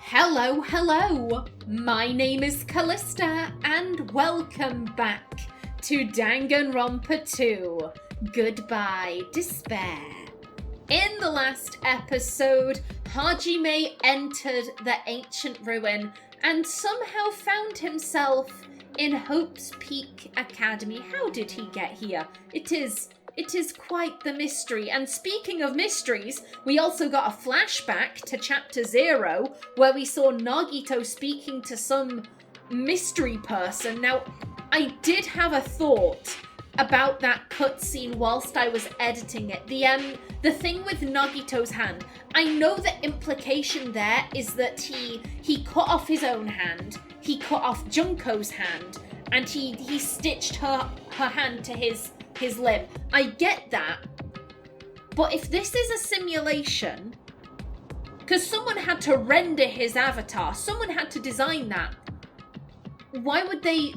Hello, my name is Callista and welcome back to Danganronpa 2, Goodbye Despair. In the last episode, Hajime entered the ancient ruin and somehow found himself in Hope's Peak Academy. How did he get here? It is quite the mystery. And speaking of mysteries, we also got a flashback to Chapter 0, where we saw Nagito speaking to some mystery person. Now, I did have a thought about that cutscene whilst I was editing it. The thing with Nagito's hand, I know the implication there is that he cut off his own hand, he cut off Junko's hand, and he stitched her hand to his limb. I get that. But if this is a simulation, because someone had to render his avatar, someone had to design that, why would they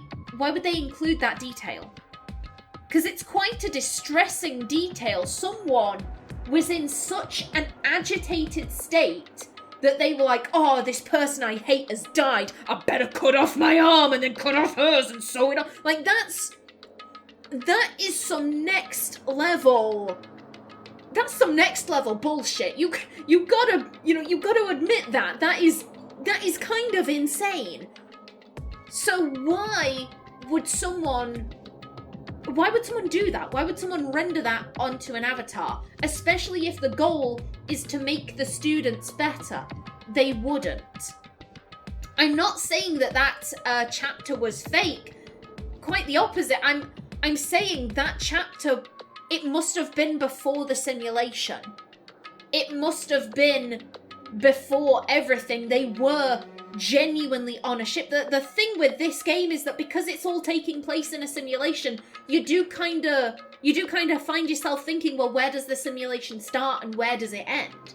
include that detail? Because it's quite a distressing detail. Someone was in such an agitated state that they were like, oh, this person I hate has died. I better cut off my arm and then cut off hers and sew it on. Like, that is some next level. That's some next level bullshit. You gotta admit that is kind of insane. So why would someone do that? Why would someone render that onto an avatar? Especially if the goal is to make the students better. They wouldn't. I'm not saying that chapter was fake. Quite the opposite. I'm saying that chapter, it must have been before the simulation. It must have been before everything. They were genuinely on a ship. The thing with this game is that because it's all taking place in a simulation, you do kind of find yourself thinking, well, where does the simulation start and where does it end?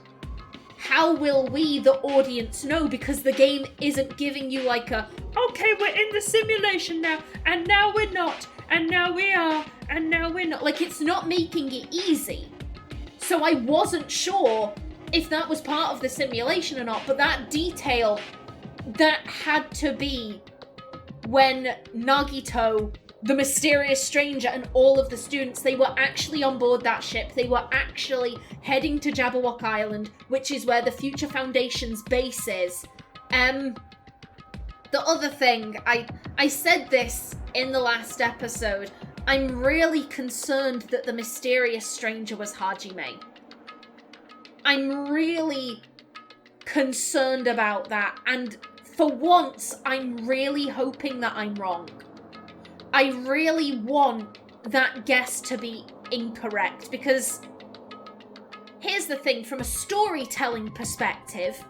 How will we, the audience, know? Because the game isn't giving you like okay, we're in the simulation now, and now we're not. And now we are, and now we're not. Like, it's not making it easy. So I wasn't sure if that was part of the simulation or not, but that detail, that had to be when Nagito, the mysterious stranger, and all of the students, they were actually on board that ship. They were actually heading to Jabberwock Island, which is where the Future Foundation's base is. The other thing, I said this in the last episode, I'm really concerned that the mysterious stranger was Hajime. I'm really concerned about that, and for once, I'm really hoping that I'm wrong. I really want that guess to be incorrect, because here's the thing, from a storytelling perspective,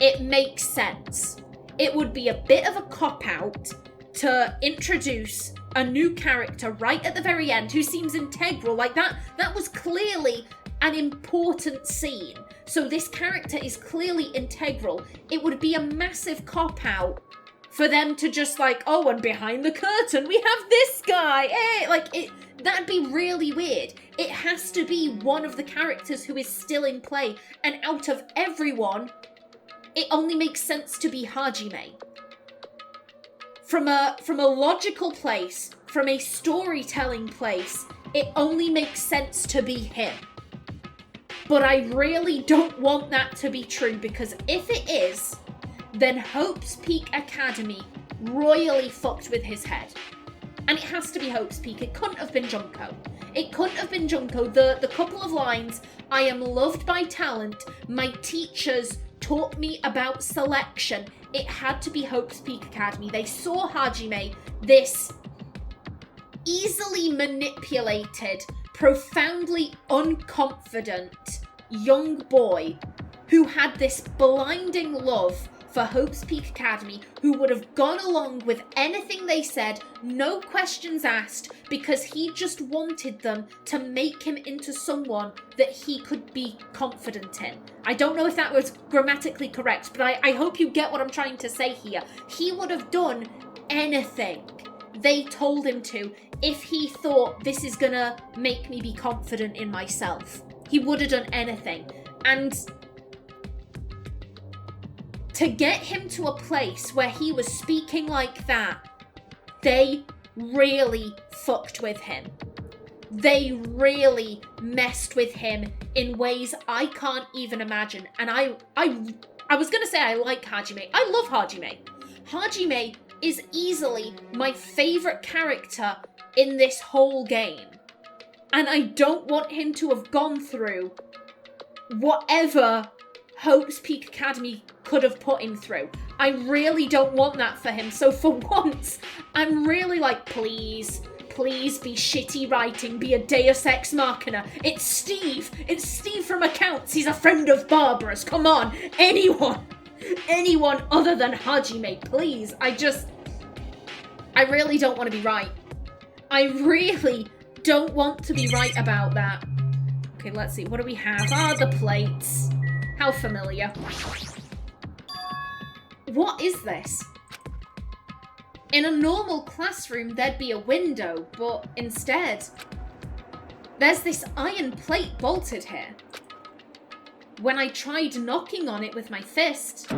it makes sense. It would be a bit of a cop-out to introduce a new character right at the very end who seems integral. Like, that was clearly an important scene. So this character is clearly integral. It would be a massive cop-out for them to just like, oh, and behind the curtain we have this guy. Hey, that'd be really weird. It has to be one of the characters who is still in play. And out of everyone, it only makes sense to be Hajime. From a logical place, from a storytelling place, it only makes sense to be him. But I really don't want that to be true, because if it is, then Hope's Peak Academy royally fucked with his head. And it has to be Hope's Peak. It couldn't have been Junko. It couldn't have been Junko. The couple of lines, I am loved by talent, my teachers taught me about selection. It had to be Hope's Peak Academy. They saw Hajime, this easily manipulated, profoundly unconfident young boy who had this blinding love for Hope's Peak Academy, who would have gone along with anything they said, no questions asked, because he just wanted them to make him into someone that he could be confident in. I don't know if that was grammatically correct, but I hope you get what I'm trying to say here. He would have done anything they told him to if he thought, this is gonna make me be confident in myself. He would have done anything. And To get him to a place where he was speaking like that, they really fucked with him. They really messed with him in ways I can't even imagine. And I was going to say I like Hajime. I love Hajime. Hajime is easily my favourite character in this whole game. And I don't want him to have gone through whatever Hope's Peak Academy could have put him through. I really don't want that for him. So for once, I'm really like, please be shitty writing, be a Deus Ex Machina. It's Steve from Accounts. He's a friend of Barbara's. Come on, anyone other than Hajime, please. I really don't want to be right. I really don't want to be right about that. Okay, let's see. What do we have? The plates. How familiar. What is this? In a normal classroom, there'd be a window, but instead, there's this iron plate bolted here. When I tried knocking on it with my fist,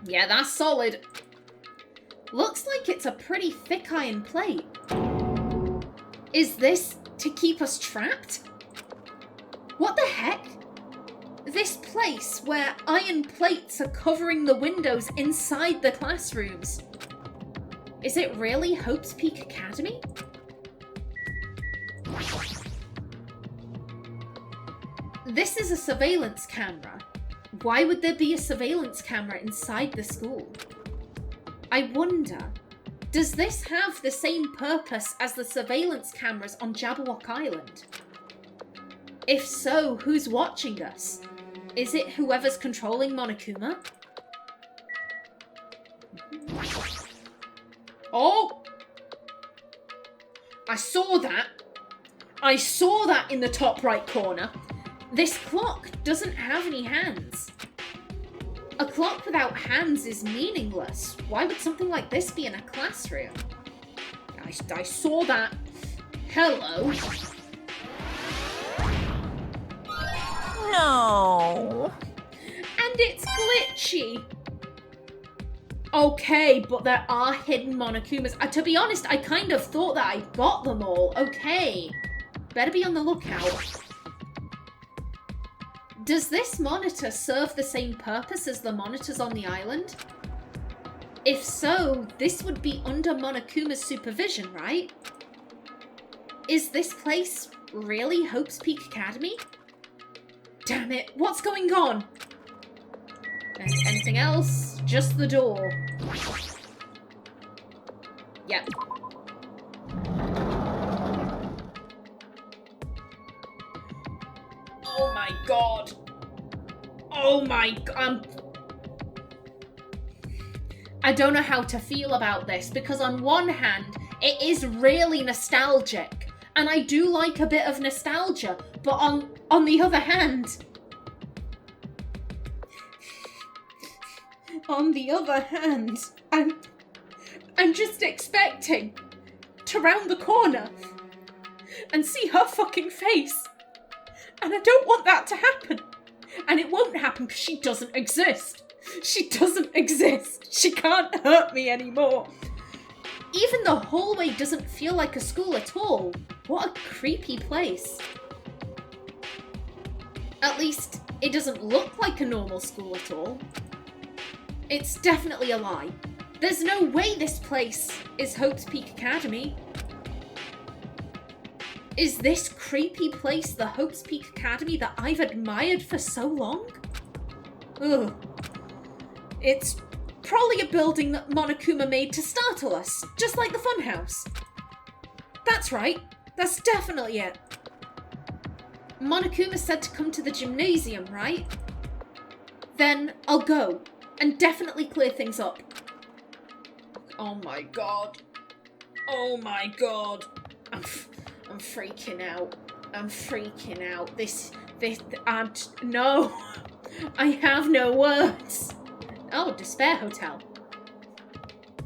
yeah, that's solid. Looks like it's a pretty thick iron plate. Is this to keep us trapped? What the heck? This place where iron plates are covering the windows inside the classrooms. Is it really Hope's Peak Academy? This is a surveillance camera. Why would there be a surveillance camera inside the school? I wonder, does this have the same purpose as the surveillance cameras on Jabberwock Island? If so, who's watching us? Is it whoever's controlling Monokuma? Oh! I saw that. I saw that in the top right corner. This clock doesn't have any hands. A clock without hands is meaningless. Why would something like this be in a classroom? I saw that. Hello. No. And it's glitchy. Okay, but there are hidden Monokumas. To be honest, I kind of thought that I got them all. Okay. Better be on the lookout. Does this monitor serve the same purpose as the monitors on the island? If so, this would be under Monokuma's supervision, right? Is this place really Hope's Peak Academy? Damn it, what's going on? Anything else? Just the door. Yep. Oh my god. Oh my god. I don't know how to feel about this, because on one hand, it is really nostalgic. And I do like a bit of nostalgia, but on the other hand, I'm just expecting to round the corner and see her fucking face. And I don't want that to happen. And it won't happen because she doesn't exist. She doesn't exist. She can't hurt me anymore. Even the hallway doesn't feel like a school at all. What a creepy place. At least, it doesn't look like a normal school at all. It's definitely a lie. There's no way this place is Hope's Peak Academy. Is this creepy place the Hope's Peak Academy that I've admired for so long? Ugh. It's probably a building that Monokuma made to startle us, just like the funhouse. That's right. That's definitely it. Monokuma said to come to the gymnasium, right? Then I'll go and definitely clear things up. Oh my god. Oh my god. I'm freaking out. I'm freaking out. No. I have no words. Oh, Despair Hotel.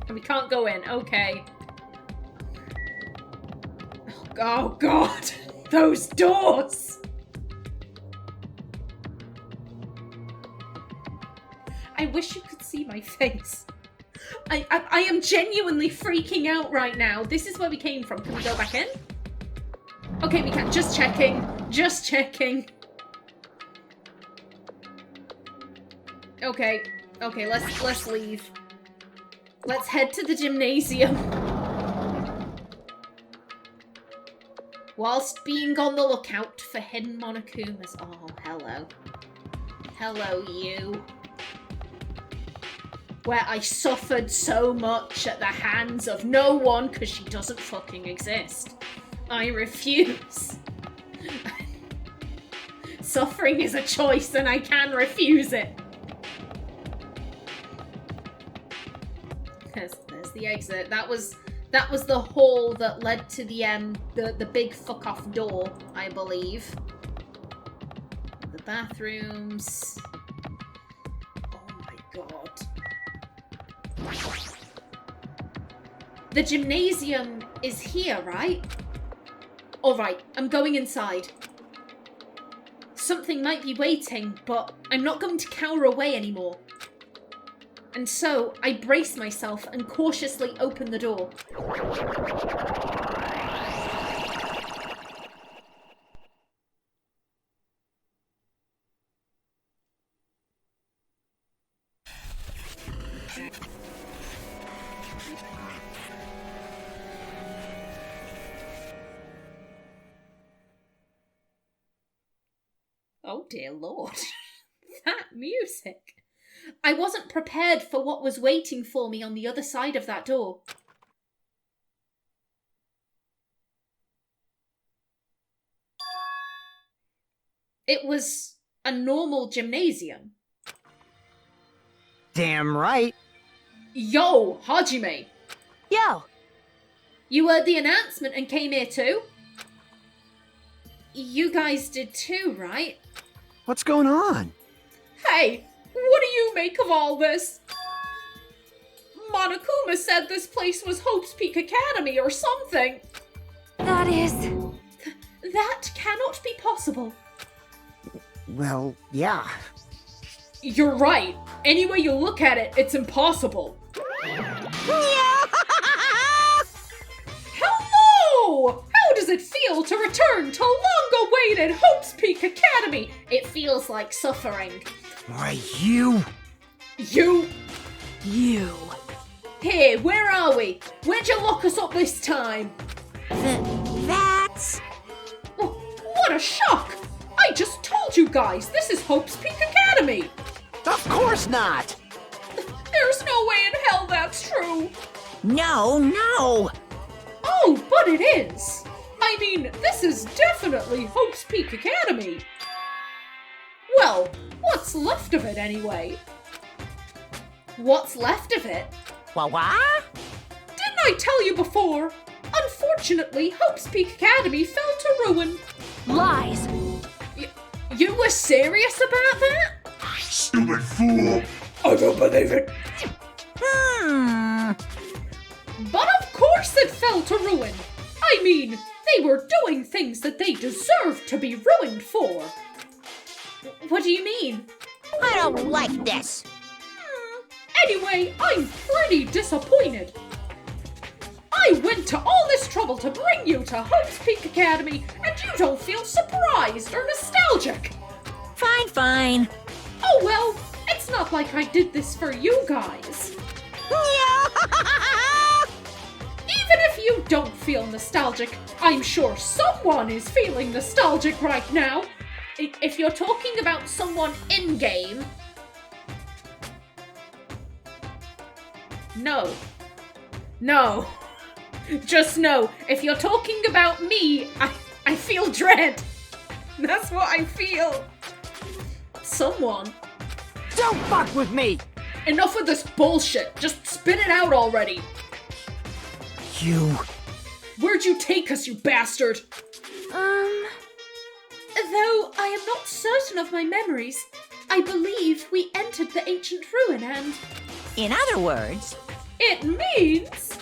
And we can't go in. Okay. Oh god. Those doors. I wish you could see my face. I am genuinely freaking out right now. This is where we came from. Can we go back in? Okay, we can. Just checking. Just checking. Okay. Okay, let's leave. Let's head to the gymnasium. Whilst being on the lookout for hidden Monokumas. Oh, hello. Hello, you. Where I suffered so much at the hands of no one because she doesn't fucking exist. I refuse. Suffering is a choice and I can refuse it. There's the exit. That was the hall that led to the big fuck off door, I believe. The bathrooms. Oh my god. The gymnasium is here, right? Alright, I'm going inside. Something might be waiting, but I'm not going to cower away anymore. And so, I brace myself and cautiously open the door. Oh dear lord. That music. I wasn't prepared for what was waiting for me on the other side of that door. It was a normal gymnasium. Damn right. Yo, Hajime. Yo. You heard the announcement and came here too? You guys did too, right? What's going on? Hey, what do you make of all this? Monokuma said this place was Hope's Peak Academy or something. That is... That cannot be possible. Well, yeah. You're right. Any way you look at it, it's impossible. Hello! How does it feel to return to long-awaited Hope's Peak Academy? It feels like suffering. Why, you? You? You. Hey, where are we? Where'd you lock us up this time? That's... Oh, what a shock! I just told you guys, this is Hope's Peak Academy! Of course not! There's no way in hell that's true! No! Oh, but it is! I mean, this is definitely Hope's Peak Academy! Well, what's left of it anyway? What's left of it? What? Didn't I tell you before? Unfortunately, Hope's Peak Academy fell to ruin. Lies. You were serious about that? Stupid fool! I don't believe it. But of course it fell to ruin. I mean, they were doing things that they deserved to be ruined for. What do you mean? I don't like this. Anyway, I'm pretty disappointed. I went to all this trouble to bring you to Hope's Peak Academy, and you don't feel surprised or nostalgic. Fine. Oh well, it's not like I did this for you guys. Even if you don't feel nostalgic, I'm sure someone is feeling nostalgic right now. If you're talking about someone in-game... No. Just know, if you're talking about me, I feel dread. That's what I feel. Someone. Don't fuck with me! Enough of this bullshit. Just spit it out already. You... Where'd you take us, you bastard? Though I am not certain of my memories, I believe we entered the ancient ruin and... In other words... It means...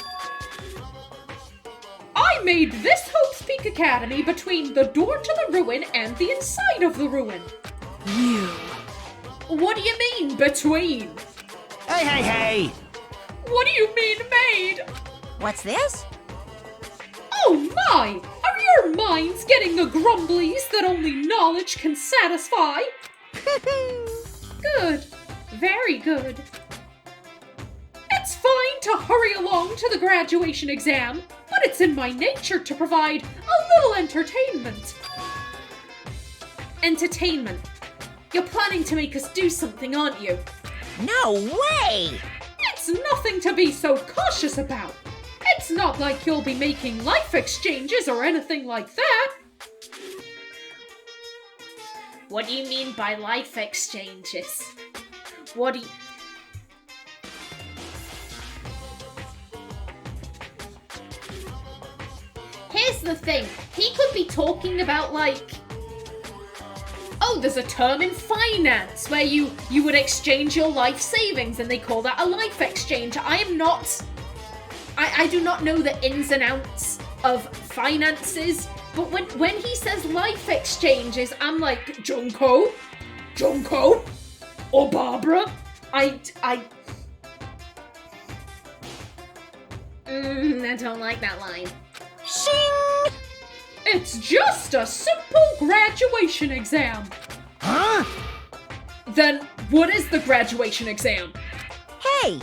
I made this Hope's Peak Academy between the door to the ruin and the inside of the ruin. You... What do you mean, between? Hey! What do you mean, made? What's this? Oh my! Are your minds getting the grumblies that only knowledge can satisfy? Good. Very good. It's fine to hurry along to the graduation exam, but it's in my nature to provide a little entertainment. Entertainment. You're planning to make us do something, aren't you? No way! It's nothing to be so cautious about. It's not like you'll be making life exchanges or anything like that. What do you mean by life exchanges? What do you... Here's the thing. He could be talking about, like... Oh, there's a term in finance where you would exchange your life savings and they call that a life exchange. I am not... I do not know the ins and outs of finances, but when he says life exchanges, I'm like, Junko? Or Barbara? I don't like that line. Shing! It's just a simple graduation exam. Huh? Then what is the graduation exam? Hey,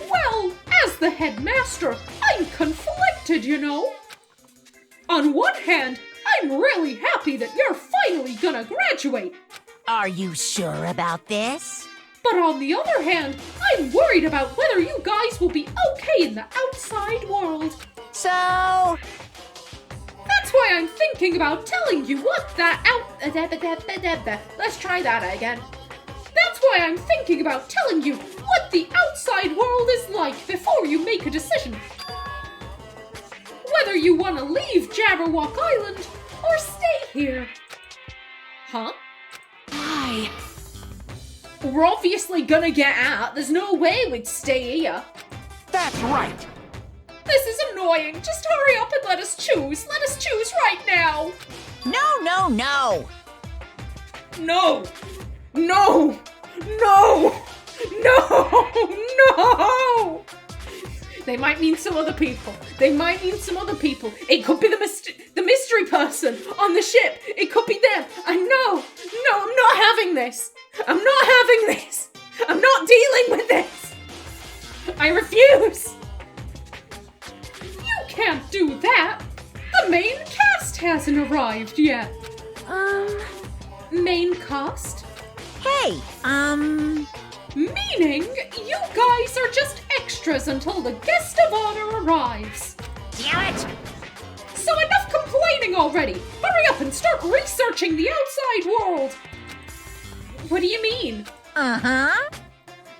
Well, as the headmaster, I'm conflicted, you know. On one hand, I'm really happy that you're finally gonna graduate. are you sure about this? But on the other hand, I'm worried about whether you guys will be okay in the outside world. So, That's why I'm thinking about telling you what that Let's try that again. That's why I'm thinking about telling you what the outside world is like before you make a decision. Whether you want to leave Jabberwock Island or stay here. Huh? why? We're obviously gonna get out. There's no way we'd stay here. That's right. This is annoying. Just hurry up and let us choose. Let us choose right now. No! No! No! No! No! They might mean some other people. It could be the mystery person on the ship. It could be them. And no, I'm not having this. I'm not dealing with this. I refuse. You can't do that. The main cast hasn't arrived yet. Main cast? Hey, Meaning, you guys are just extras until the guest of honor arrives. damn it! So enough complaining already! Hurry up and start researching the outside world! What do you mean? Uh-huh.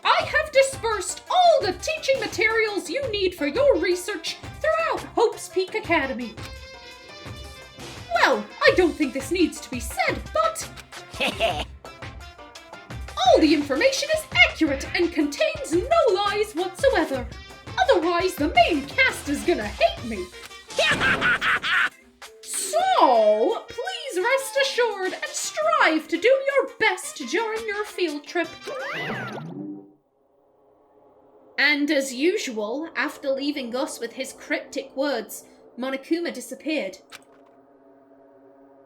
I have dispersed all the teaching materials you need for your research throughout Hope's Peak Academy. Well, I don't think this needs to be said, but all the information is accurate and contains no lies whatsoever. Otherwise, the main cast is gonna hate me. So, please rest assured and strive to do your best during your field trip. And as usual, after leaving us with his cryptic words, Monokuma disappeared.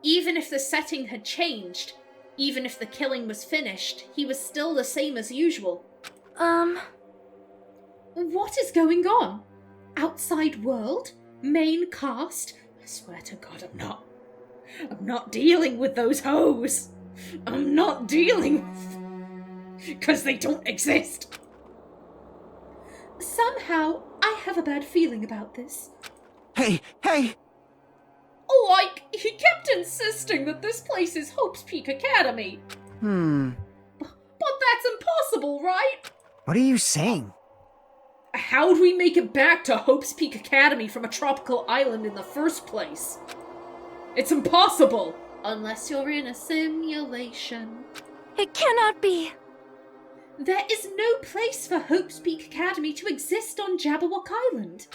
Even if the setting had changed, even if the killing was finished, he was still the same as usual. What is going on? Outside world? Main cast? I swear to God, I'm not dealing with those hoes. I'm not dealing with... 'cause they don't exist. Somehow, I have a bad feeling about this. Hey! Like, he kept insisting that this place is Hope's Peak Academy. But that's impossible, right? What are you saying? How would we make it back to Hope's Peak Academy from a tropical island in the first place? It's impossible! Unless you're in a simulation. It cannot be. There is no place for Hope's Peak Academy to exist on Jabberwock Island.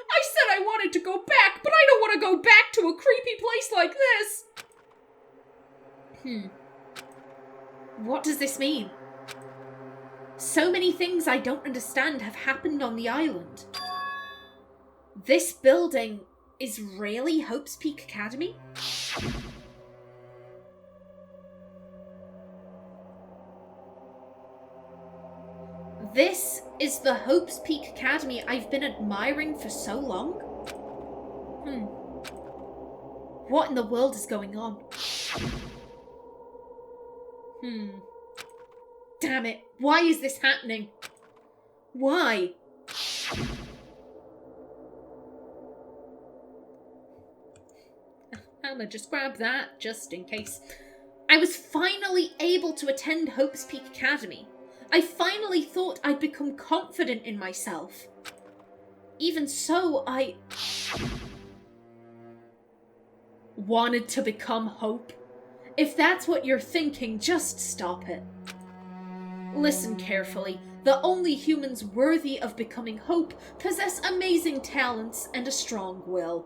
I said I wanted to go back, but I don't want to go back to a creepy place like this. What does this mean? So many things I don't understand have happened on the island. This building is really Hope's Peak Academy? This is the Hope's Peak Academy I've been admiring for so long? What in the world is going on? Damn it. Why is this happening? Why? I'm gonna just grab that, just in case. I was finally able to attend Hope's Peak Academy. I finally thought I'd become confident in myself. Even so, I wanted to become Hope. If that's what you're thinking, just stop it. Listen carefully. The only humans worthy of becoming Hope possess amazing talents and a strong will.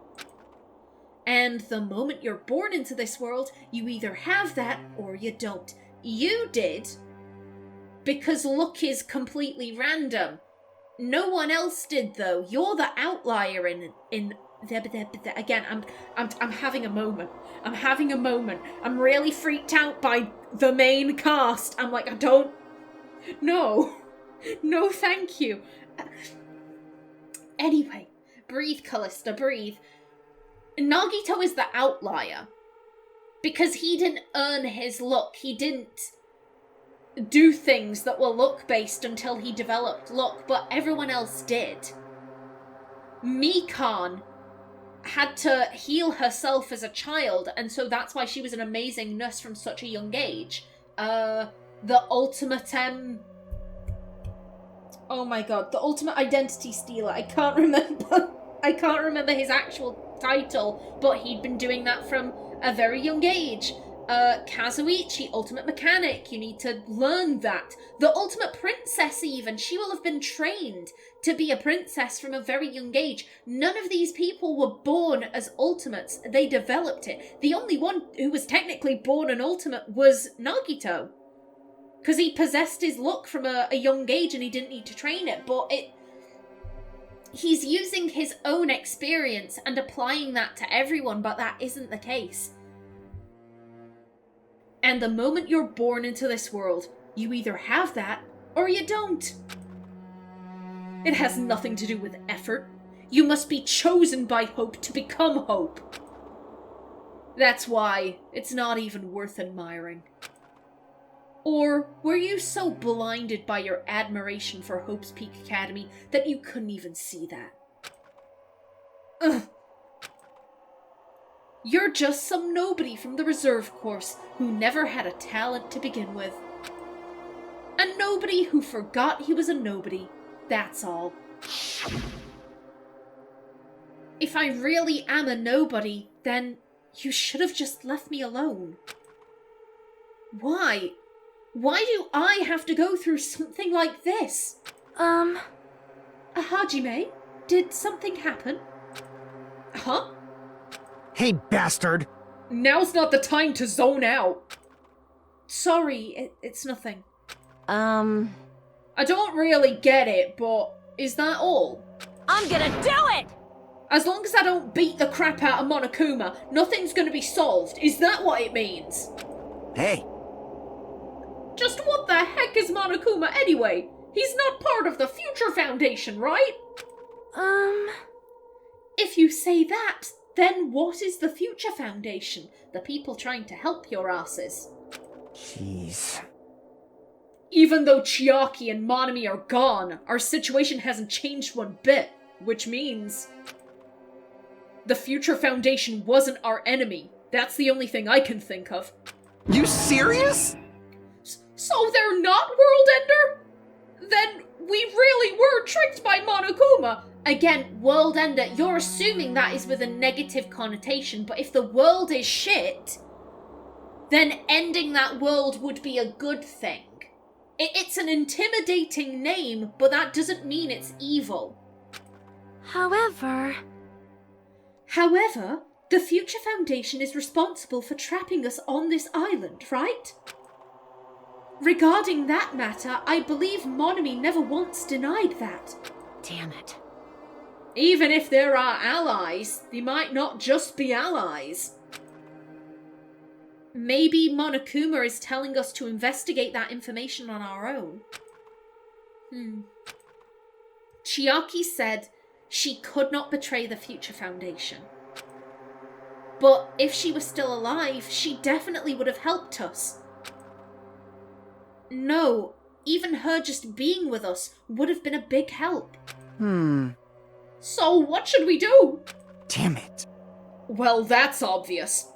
And the moment you're born into this world, you either have that or you don't. You did, because luck is completely random. No one else did, though. You're the outlier in again, I'm having a moment. I'm having a moment. I'm really freaked out by the main cast. I'm like, I don't... No, thank you. Anyway, breathe, Callista, breathe. Nagito is the outlier because he didn't earn his luck. He didn't do things that were luck-based until he developed luck, but everyone else did. Mikan had to heal herself as a child, and so that's why she was an amazing nurse from such a young age. The ultimate, oh my god, the ultimate identity stealer. I can't remember his actual title, but he'd been doing that from a very young age. Kazuichi, ultimate mechanic, you need to learn that. The ultimate princess even, she will have been trained to be a princess from a very young age. None of these people were born as ultimates, they developed it. The only one who was technically born an ultimate was Nagito, because he possessed his luck from a young age and he didn't need to train it, but he's using his own experience and applying that to everyone, but that isn't the case. And the moment you're born into this world, you either have that or you don't. It has nothing to do with effort. You must be chosen by Hope to become Hope. That's why it's not even worth admiring. Or were you so blinded by your admiration for Hope's Peak Academy that you couldn't even see that? Ugh. You're just some nobody from the reserve course who never had a talent to begin with. A nobody who forgot he was a nobody, that's all. If I really am a nobody, then you should have just left me alone. Why? Why do I have to go through something like this? Hajime, did something happen? Huh? Hey, bastard! Now's not the time to zone out. Sorry, it's nothing. I don't really get it, but is that all? I'm gonna do it! As long as I don't beat the crap out of Monokuma, nothing's gonna be solved. Is that what it means? Hey. Just what the heck is Monokuma anyway? He's not part of the Future Foundation, right? If you say that, then what is the Future Foundation? The people trying to help your asses. Jeez. Even though Chiaki and Monami are gone, our situation hasn't changed one bit, which means the Future Foundation wasn't our enemy. That's the only thing I can think of. You serious? So they're not World Ender? Then we really were tricked by Monokuma. Again, World Ender, you're assuming that is with a negative connotation, but if the world is shit, then ending that world would be a good thing. It's an intimidating name, but that doesn't mean it's evil. However, the Future Foundation is responsible for trapping us on this island, right? Regarding that matter, I believe Monami never once denied that. Damn it. Even if there are allies, they might not just be allies. Maybe Monokuma is telling us to investigate that information on our own. Chiaki said she could not betray the Future Foundation. But if she was still alive, she definitely would have helped us. No, even her just being with us would have been a big help. So what should we do? Damn it. Well, that's obvious.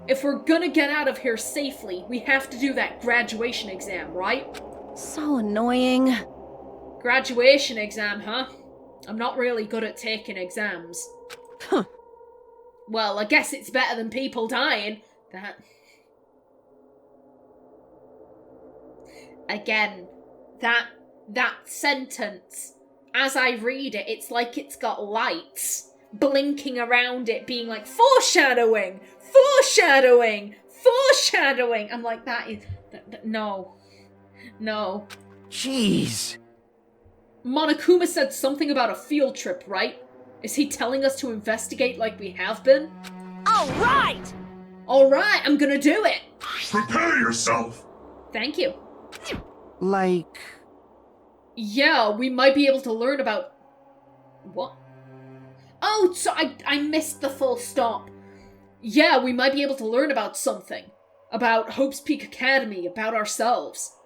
If we're gonna get out of here safely, we have to do that graduation exam, right? So annoying. Graduation exam, huh? I'm not really good at taking exams. Huh. Well, I guess it's better than people dying. That sentence, as I read it, it's like it's got lights blinking around it, being like, foreshadowing, foreshadowing, foreshadowing. I'm like, no. Jeez. Monokuma said something about a field trip, right? Is he telling us to investigate like we have been? Alright, I'm gonna do it. Prepare yourself. Thank you. Like... Yeah, we might be able to learn about... What? Oh, so I missed the full stop. Yeah, we might be able to learn about something. About Hope's Peak Academy, about ourselves.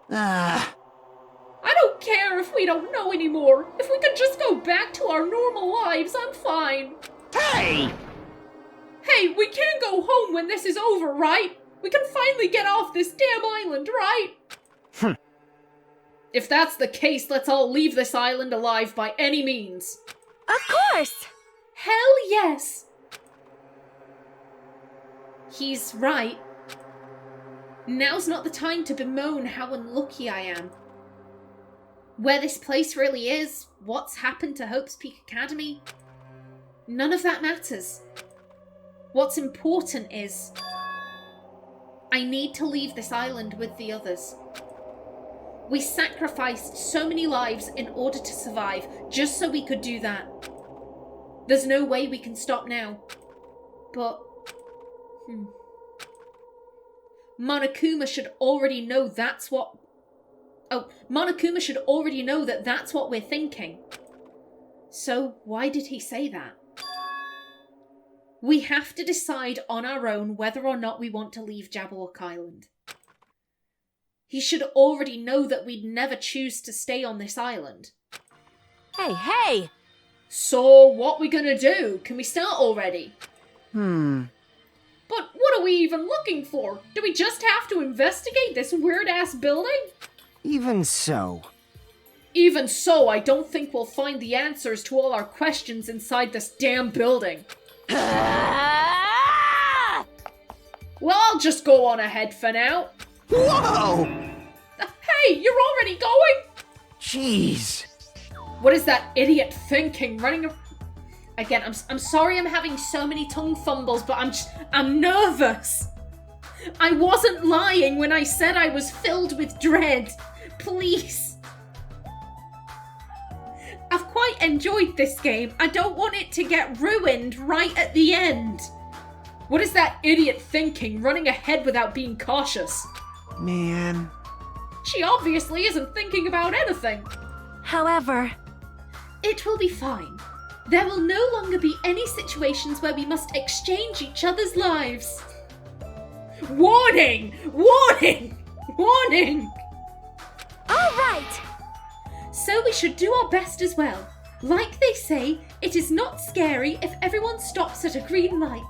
I don't care if we don't know anymore. If we could just go back to our normal lives, I'm fine. Hey! Hey, we can't go home when this is over, right? We can finally get off this damn island, right? If that's the case, let's all leave this island alive by any means. of course. Hell yes! He's right. Now's not the time to bemoan how unlucky I am. Where this place really is, what's happened to Hope's Peak Academy, none of that matters. What's important is, I need to leave this island with the others. We sacrificed so many lives in order to survive, just so we could do that. There's no way we can stop now. But... Monokuma should already know that's what... Oh, Monokuma should already know that that's what we're thinking. So why did he say that? We have to decide on our own whether or not we want to leave Jabberwock Island. He should already know that we'd never choose to stay on this island. Hey! So, what we gonna do? Can we start already? But what are we even looking for? Do we just have to investigate this weird-ass building? Even so. Even so, I don't think we'll find the answers to all our questions inside this damn building. Ah! Well, I'll just go on ahead for now. Whoa! Hey, you're already going? Jeez. What is that idiot thinking? Running again, I'm sorry I'm having so many tongue fumbles, but I'm nervous. I wasn't lying when I said I was filled with dread. Please. I've quite enjoyed this game. I don't want it to get ruined right at the end. What is that idiot thinking, running ahead without being cautious? Man. She obviously isn't thinking about anything. However, it will be fine. There will no longer be any situations where we must exchange each other's lives. Warning! Warning! Warning! alright! So we should do our best as well. Like they say, it is not scary if everyone stops at a green light.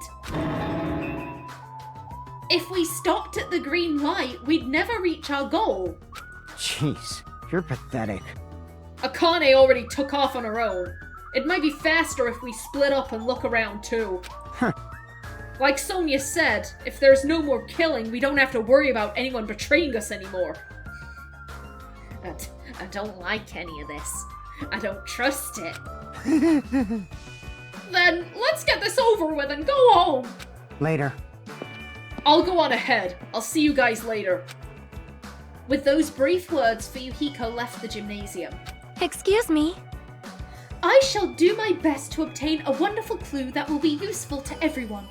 If we stopped at the green light, we'd never reach our goal. Jeez, you're pathetic. Akane already took off on her own. It might be faster if we split up and look around too. Like Sonia said, if there's no more killing, we don't have to worry about anyone betraying us anymore. I don't like any of this. I don't trust it. Then, let's get this over with and go home. Later. I'll go on ahead. I'll see you guys later. With those brief words, Fuyuhiko left the gymnasium. Excuse me. I shall do my best to obtain a wonderful clue that will be useful to everyone.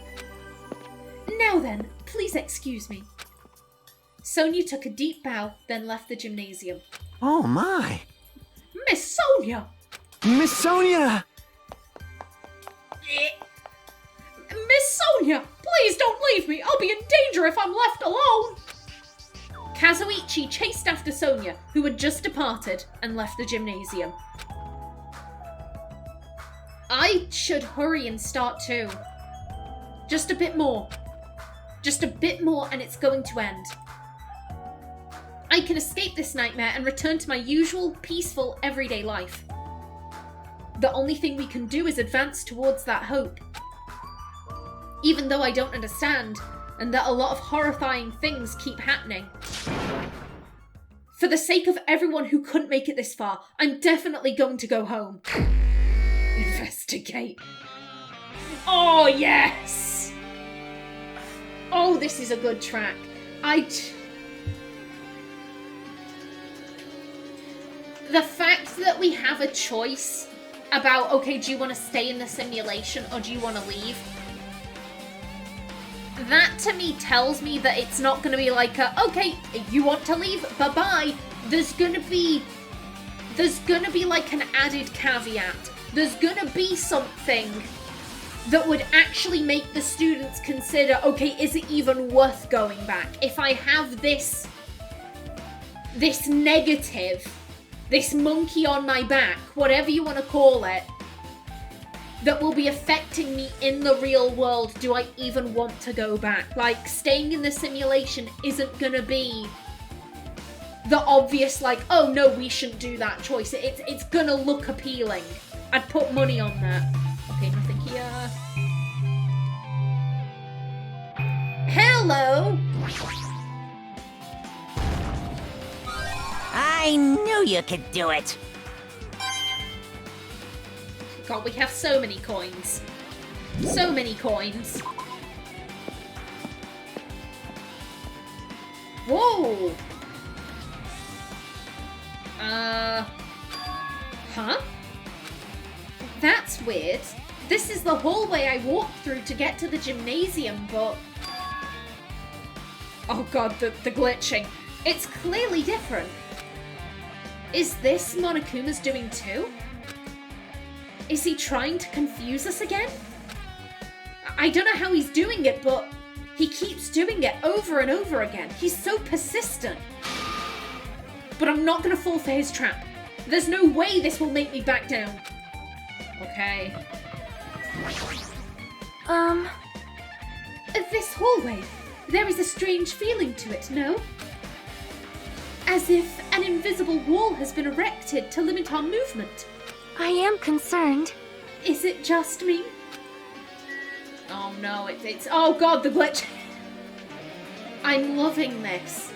Now then, please excuse me. Sonia took a deep bow, then left the gymnasium. Oh my! Miss Sonia! Miss Sonia! Miss Sonia, please don't leave me. I'll be in danger if I'm left alone. Kazuichi chased after Sonia, who had just departed, and left the gymnasium. I should hurry and start too. Just a bit more. Just a bit more and it's going to end. I can escape this nightmare and return to my usual, peaceful, everyday life. The only thing we can do is advance towards that hope. Even though I don't understand, and that a lot of horrifying things keep happening. For the sake of everyone who couldn't make it this far, I'm definitely going to go home. Investigate. Oh, yes! Oh, this is a good track. The fact that we have a choice about, okay, do you want to stay in the simulation or do you want to leave? That to me tells me that it's not going to be like okay, you want to leave? Bye-bye. There's going to be like an added caveat. There's going to be something that would actually make the students consider, okay, is it even worth going back? If I have this negative, this monkey on my back, whatever you want to call it, that will be affecting me in the real world, do I even want to go back? Like, staying in the simulation isn't gonna be the obvious, like, oh no, we shouldn't do that choice. It's gonna look appealing. I'd put money on that. Okay, nothing here. Hello! I knew you could do it. God, we have so many coins. So many coins. Whoa! Huh? That's weird. This is the hallway I walked through to get to the gymnasium, but... Oh god, the glitching. It's clearly different. Is this Monokuma's doing too? Is he trying to confuse us again? I don't know how he's doing it, but he keeps doing it over and over again. He's so persistent. But I'm not gonna fall for his trap. There's no way this will make me back down. Okay. This hallway, there is a strange feeling to it, no? As if an invisible wall has been erected to limit our movement. I am concerned. Is it just me? Oh no, it's oh god, the glitch. I'm loving this.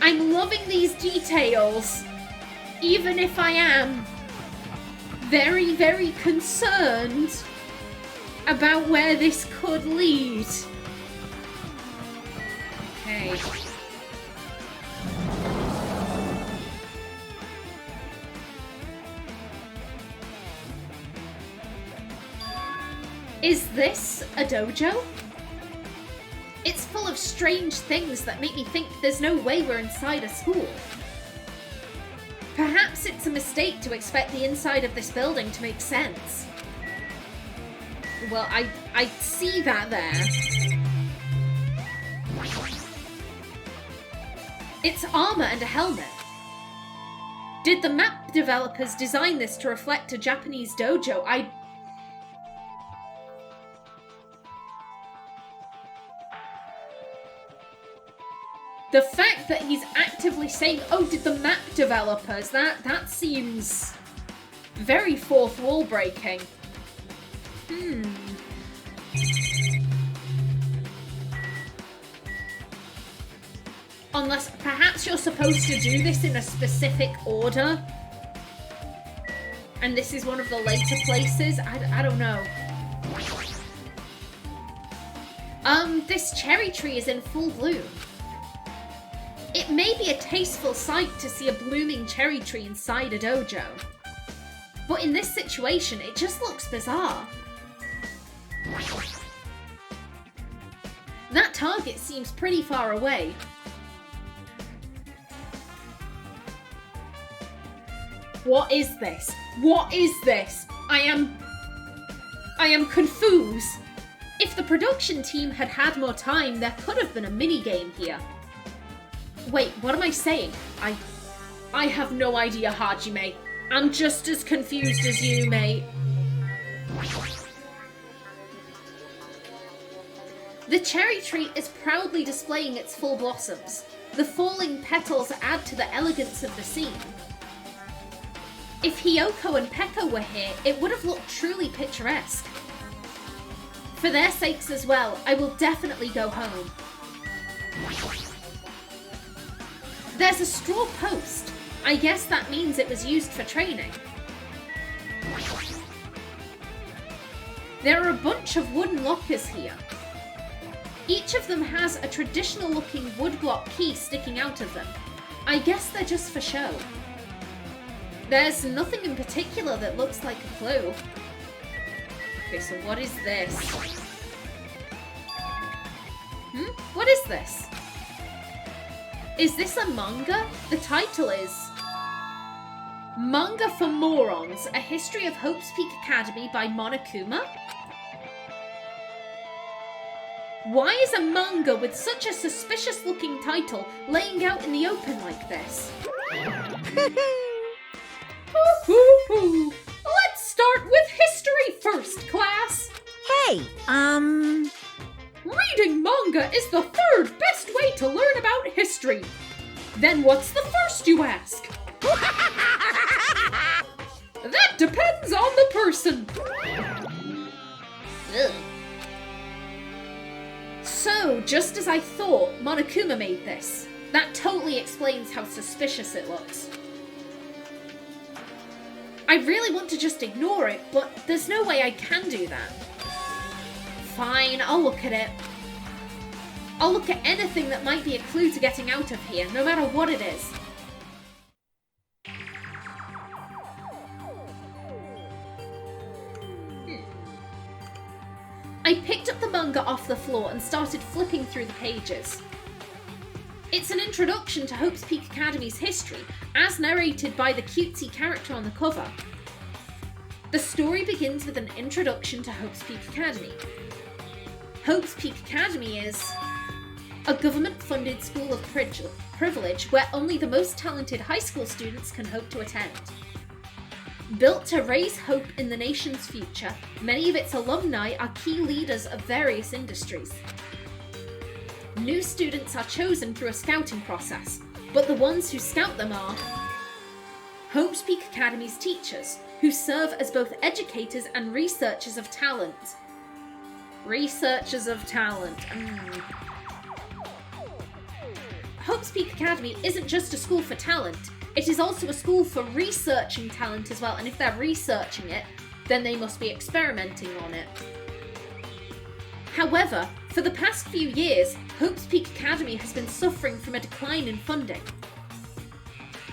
I'm loving these details. Even if I am very, very concerned about where this could lead. Okay. Is this a dojo? It's full of strange things that make me think there's no way we're inside a school. Perhaps it's a mistake to expect the inside of this building to make sense. Well, I see that there. It's armor and a helmet. Did the map developers design this to reflect a Japanese dojo? The fact that he's actively saying, oh, did the map developers, that seems very fourth wall breaking. Unless perhaps you're supposed to do this in a specific order. And this is one of the later places. I don't know. This cherry tree is in full bloom. It may be a tasteful sight to see a blooming cherry tree inside a dojo, but in this situation, it just looks bizarre. That target seems pretty far away. What is this? What is this? I am confused. If the production team had had more time, there could have been a mini-game here. Wait, what am I saying? I have no idea, Hajime. I'm just as confused as you, mate. The cherry tree is proudly displaying its full blossoms. The falling petals add to the elegance of the scene. If Hiyoko and Pekka were here, it would have looked truly picturesque. For their sakes as well, I will definitely go home. There's a straw post. I guess that means it was used for training. There are a bunch of wooden lockers here. Each of them has a traditional looking woodblock key sticking out of them. I guess they're just for show. There's nothing in particular that looks like a clue. Okay, so what is this? What is this? Is this a manga? The title is Manga for Morons, A History of Hope's Peak Academy by Monokuma? Why is a manga with such a suspicious looking title laying out in the open like this? Let's start with history first, class! Hey, Reading manga is the third best way to learn about history. Then what's the first, you ask? That depends on the person. Ugh. So, just as I thought, Monokuma made this. That totally explains how suspicious it looks. I really want to just ignore it, but there's no way I can do that. Fine, I'll look at it. I'll look at anything that might be a clue to getting out of here, no matter what it is. I picked up the manga off the floor and started flipping through the pages. It's an introduction to Hope's Peak Academy's history, as narrated by the cutesy character on the cover. The story begins with an introduction to Hope's Peak Academy. Hope's Peak Academy is a government-funded school of privilege where only the most talented high school students can hope to attend. Built to raise hope in the nation's future, many of its alumni are key leaders of various industries. New students are chosen through a scouting process, but the ones who scout them are Hope's Peak Academy's teachers, who serve as both educators and researchers of talent. Researchers of talent. Hope's Peak Academy isn't just a school for talent, it is also a school for researching talent as well, and if they're researching it, then they must be experimenting on it. However, for the past few years, Hope's Peak Academy has been suffering from a decline in funding.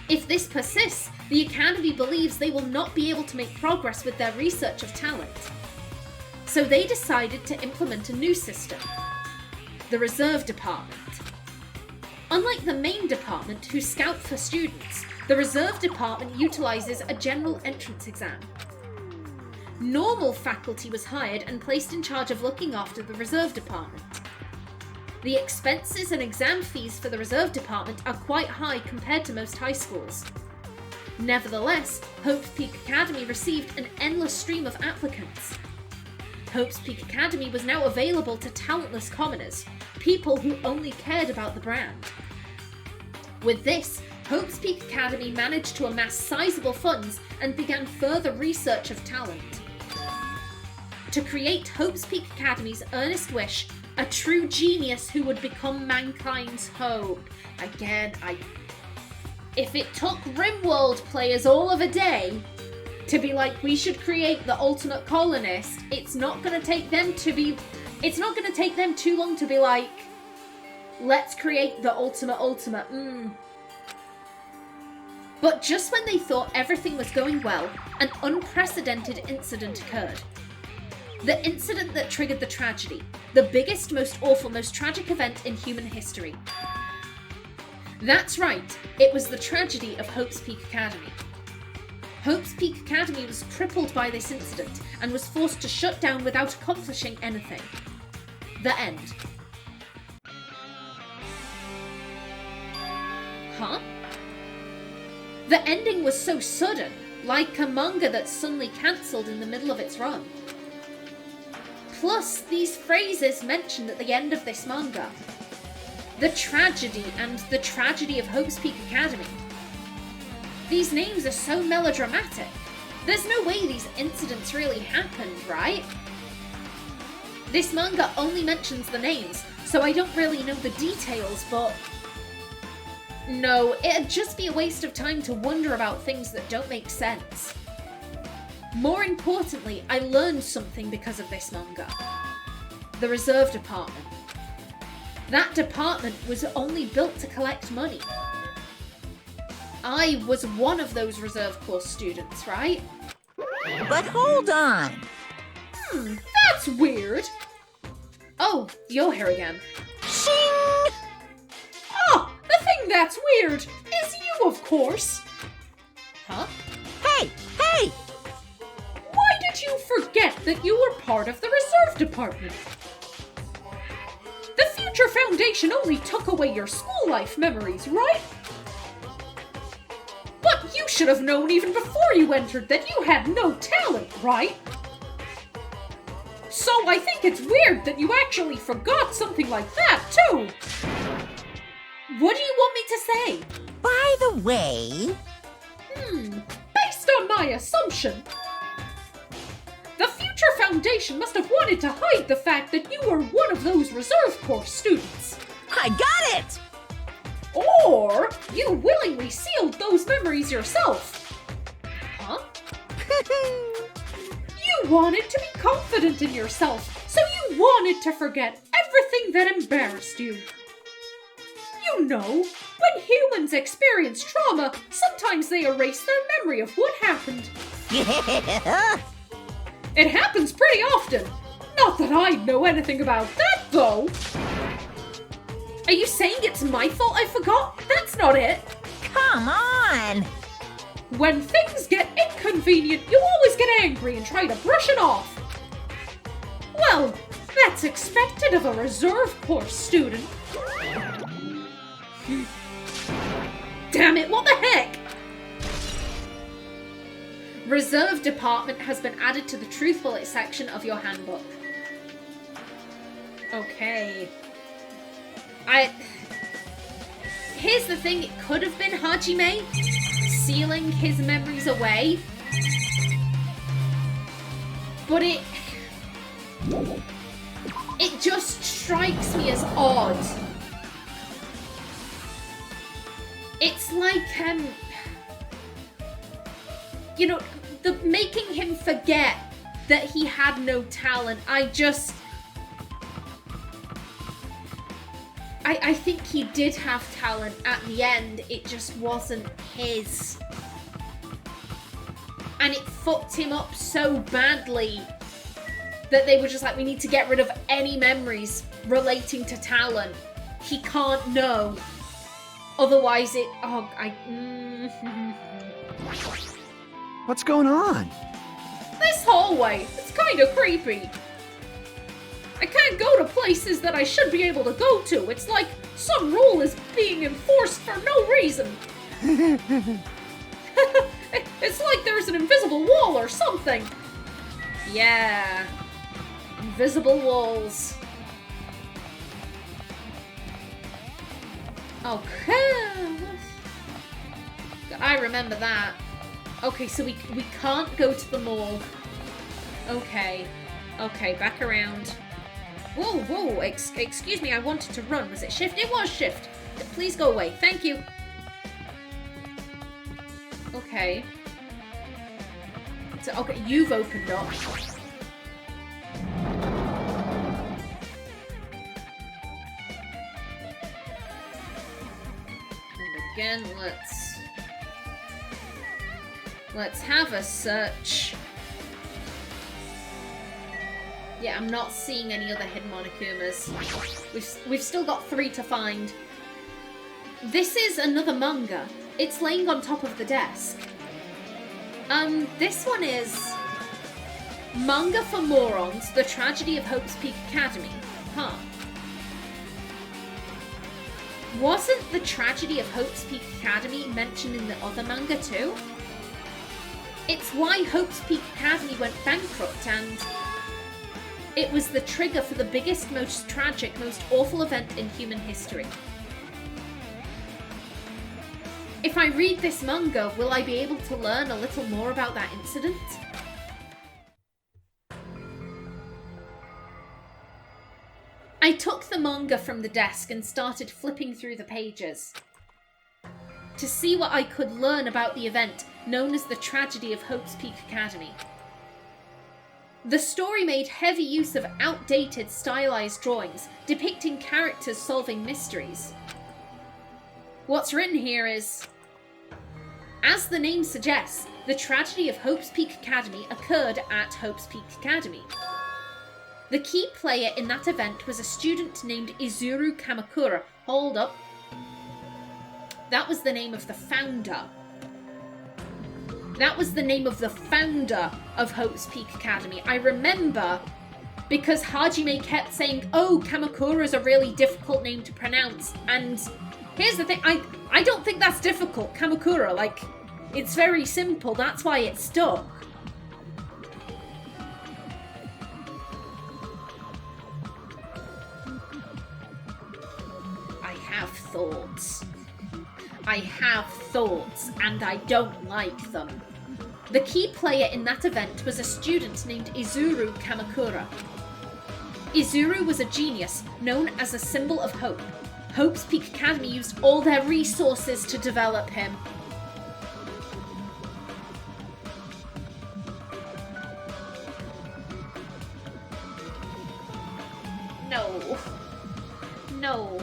If this persists, the Academy believes they will not be able to make progress with their research of talent. So they decided to implement a new system, the Reserve Department. Unlike the main department, who scout for students, the Reserve Department utilises a general entrance exam. Normal faculty was hired and placed in charge of looking after the Reserve Department. The expenses and exam fees for the Reserve Department are quite high compared to most high schools. Nevertheless, Hope's Peak Academy received an endless stream of applicants. Hope's Peak Academy was now available to talentless commoners, people who only cared about the brand. With this, Hope's Peak Academy managed to amass sizable funds and began further research of talent. To create Hope's Peak Academy's earnest wish, a true genius who would become mankind's hope. Again, if it took RimWorld players all of a day to be like, we should create the ultimate colonist, it's not going to take them too long to be like, Let's create the ultimate. But just when they thought everything was going well, an unprecedented incident occurred. The incident that triggered the tragedy. The biggest, most awful, most tragic event in human history. That's right, it was the tragedy of Hope's Peak Academy. Hope's Peak Academy was crippled by this incident and was forced to shut down without accomplishing anything. The end. Huh? The ending was so sudden, like a manga that's suddenly cancelled in the middle of its run. Plus, these phrases mentioned at the end of this manga. The tragedy and the tragedy of Hope's Peak Academy. These names are so melodramatic. There's no way these incidents really happened, right? This manga only mentions the names, so I don't really know the details, but... No, it'd just be a waste of time to wonder about things that don't make sense. More importantly, I learned something because of this manga. The reserve department. That department was only built to collect money. I was one of those reserve course students, right? But hold on. That's weird. Oh, you're here again. Shing! Oh, the thing that's weird is you, of course. Huh? Hey! Why did you forget that you were part of the reserve department? The Future Foundation only took away your school life memories, right? But you should have known even before you entered that you had no talent, right? So I think it's weird that you actually forgot something like that, too. What do you want me to say? By the way... Based on my assumption, the Future Foundation must have wanted to hide the fact that you were one of those reserve course students. I got it! Or you willingly sealed those memories yourself. Huh? You wanted to be confident in yourself, so you wanted to forget everything that embarrassed you. You know, when humans experience trauma, sometimes they erase their memory of what happened. It happens pretty often. Not that I know anything about that, though. Are you saying it's my fault I forgot? That's not it. Come on! When things get inconvenient, you always get angry and try to brush it off. Well, that's expected of a reserve course student. Damn it, what the heck? Reserve Department has been added to the Truth Bullet section of your handbook. Okay. Here's the thing, it could have been Hajime sealing his memories away. But it just strikes me as odd. It's like, you know, making him forget that he had no talent. I think he did have talent at the end, it just wasn't his. And it fucked him up so badly that they were just like, we need to get rid of any memories relating to talent. He can't know. Otherwise it... What's going on? This hallway, it's kind of creepy. I can't go to places that I should be able to go to. It's like some rule is being enforced for no reason. It's like there's an invisible wall or something. Yeah. Invisible walls. Okay. I remember that. Okay, so we can't go to the mall. Okay. Okay, back around. Whoa, excuse me, I wanted to run. Was it shift? It was shift. Please go away. Thank you. Okay. So, okay, you've opened up. second. Let's have a search. Yeah, I'm not seeing any other hidden Monokumas. We've still got 3 to find. This is another manga. It's laying on top of the desk. This one is Manga for Morons, The Tragedy of Hope's Peak Academy. Huh. Wasn't The Tragedy of Hope's Peak Academy mentioned in the other manga too? It's why Hope's Peak Academy went bankrupt, and it was the trigger for the biggest, most tragic, most awful event in human history. If I read this manga, will I be able to learn a little more about that incident? I took the manga from the desk and started flipping through the pages to see what I could learn about the event known as the Tragedy of Hope's Peak Academy. The story made heavy use of outdated stylized drawings depicting characters solving mysteries. What's written here is, as the name suggests, the Tragedy of Hope's Peak Academy occurred at Hope's Peak Academy. The key player in that event was a student named Izuru Kamakura. Hold up. That was the name of the founder. That was the name of the founder of Hope's Peak Academy. I remember because Hajime kept saying, oh, Kamakura is a really difficult name to pronounce. And here's the thing, I don't think that's difficult. Kamakura, like, it's very simple. That's why it stuck. I have thoughts, and I don't like them. The key player in that event was a student named Izuru Kamakura. Izuru was a genius, known as a symbol of hope. Hope's Peak Academy used all their resources to develop him. No,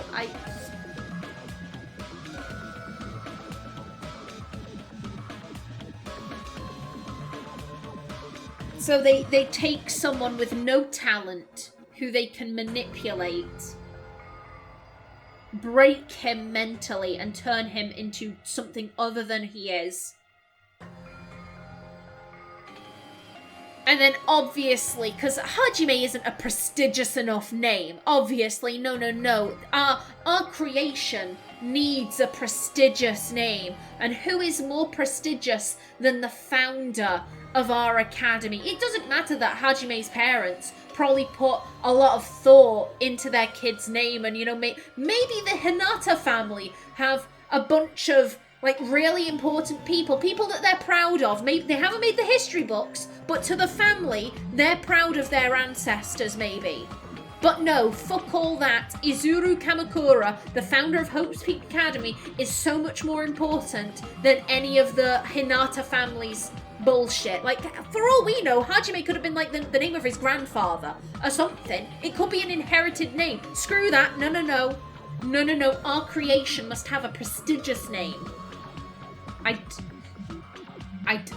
So they take someone with no talent who they can manipulate, break him mentally, and turn him into something other than he is. And then obviously, because Hajime isn't a prestigious enough name, obviously, no. Our creation needs a prestigious name. And who is more prestigious than the founder of our academy? It doesn't matter that Hajime's parents probably put a lot of thought into their kid's name, and, you know, maybe the Hinata family have a bunch of, like, really important people that they're proud of. Maybe they haven't made the history books, but to the family, they're proud of their ancestors, maybe. But no, fuck all that. Izuru Kamakura, the founder of Hope's Peak Academy, is so much more important than any of the Hinata family's bullshit. Like, for all we know, Hajime could have been like the name of his grandfather or something. It could be an inherited name. Screw that. No. Our creation must have a prestigious name.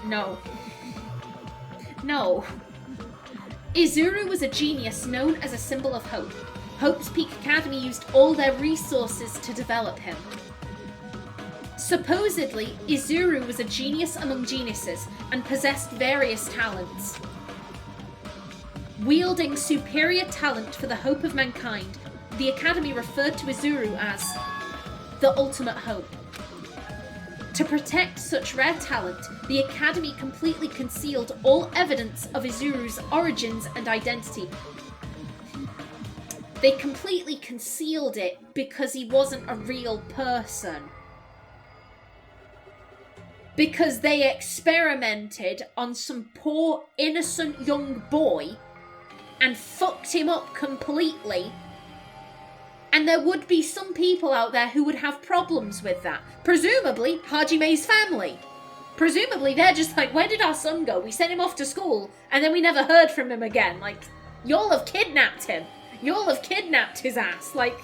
No. Izuru was a genius known as a symbol of hope. Hope's Peak Academy used all their resources to develop him. Supposedly, Izuru was a genius among geniuses and possessed various talents. Wielding superior talent for the hope of mankind, the Academy referred to Izuru as the ultimate hope. To protect such rare talent, the Academy completely concealed all evidence of Izuru's origins and identity. They completely concealed it because he wasn't a real person. Because they experimented on some poor, innocent young boy and fucked him up completely. And there would be some people out there who would have problems with that. Presumably, Hajime's family. Presumably, they're just like, where did our son go? We sent him off to school, and then we never heard from him again. Like, y'all have kidnapped him. Y'all have kidnapped his ass. Like,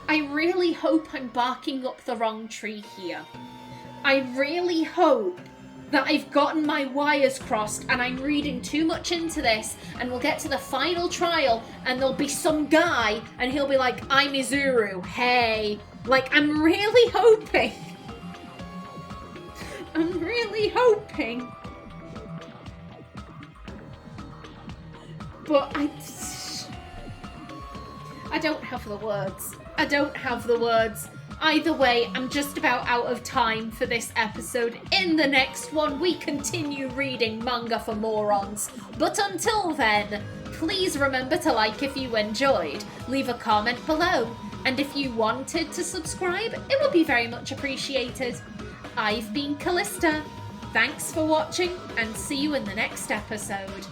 I really hope I'm barking up the wrong tree here. I really hope that I've gotten my wires crossed and I'm reading too much into this and we'll get to the final trial and there'll be some guy and he'll be like, I'm Izuru, hey. Like, I'm really hoping. I'm really hoping. But I don't have the words. I don't have the words. Either way, I'm just about out of time for this episode. In the next one, we continue reading Manga for Morons. But until then, please remember to like if you enjoyed, leave a comment below, and if you wanted to subscribe, it would be very much appreciated. I've been Kallista. Thanks for watching, and see you in the next episode.